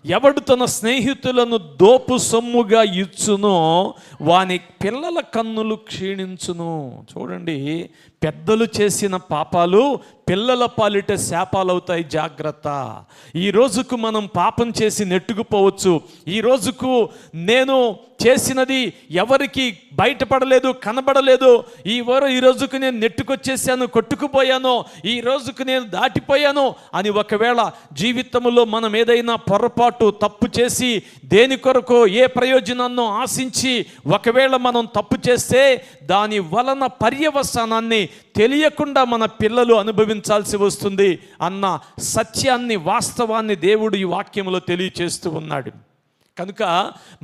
ఎవడు తన స్నేహితులను దోపు సొమ్ముగా ఇచ్చునో వాని పిల్లల కన్నులు క్షీణించును. చూడండి, పెద్దలు చేసిన పాపాలు పిల్లల పాలిట శాపాలు అవుతాయి. జాగ్రత్త. ఈ రోజుకు మనం పాపం చేసి నెట్టుకుపోవచ్చు. ఈ రోజుకు నేను చేసినది ఎవరికి బయటపడలేదు, కనబడలేదు. ఈ రోజుకు నేను నెట్టుకొచ్చేసాను, కొట్టుకుపోయాను, ఈ రోజుకు నేను దాటిపోయాను అని ఒకవేళ జీవితంలో మనం ఏదైనా పొరపాటు తప్పు చేసి దేని కొరకు ఏ ప్రయోజనాన్ని ఆశించి ఒకవేళ మనం తప్పు చేస్తే దాని వలన పర్యవసానాన్ని తెలియకుండా మన పిల్లలు అనుభవించాల్సి వస్తుంది అన్న సత్యాన్ని, వాస్తవాన్ని దేవుడు ఈ వాక్యంలో తెలియచేస్తూ ఉన్నాడు. కనుక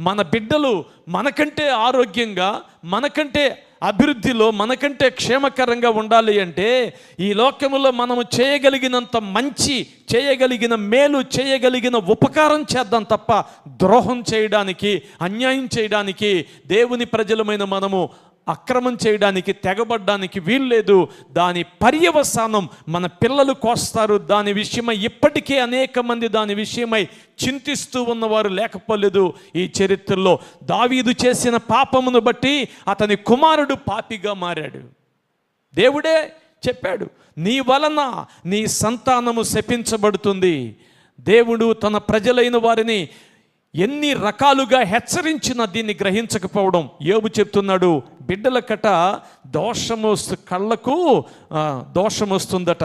మన బిడ్డలు మనకంటే ఆరోగ్యంగా, మనకంటే అభివృద్ధిలో, మనకంటే క్షేమకరంగా ఉండాలి అంటే ఈ లోకములో మనము చేయగలిగినంత మంచి, చేయగలిగిన మేలు, చేయగలిగిన ఉపకారం చేద్దాం తప్ప ద్రోహం చేయడానికి, అన్యాయం చేయడానికి, దేవుని ప్రజలమైన మనము అక్రమం చేయడానికి, తెగబడ్డానికి వీల్లేదు. దాని పర్యవసానం మన పిల్లలు కోస్తారు. దాని విషయమై ఇప్పటికే అనేక మంది దాని విషయమై చింతిస్తూ ఉన్నవారు లేకపోలేదు ఈ చరిత్రలో. దావీదు చేసిన పాపమును బట్టి అతని కుమారుడు పాపిగా మారాడు. దేవుడే చెప్పాడు, నీ వలన నీ సంతానము శపించబడుతుంది. దేవుడు తన ప్రజలైన వారిని ఎన్ని రకాలుగా హెచ్చరించినా దీన్ని గ్రహించకపోవడం. యోబు చెప్తున్నాడు, బిడ్డల కట కళ్ళకు దోషం వస్తుందట.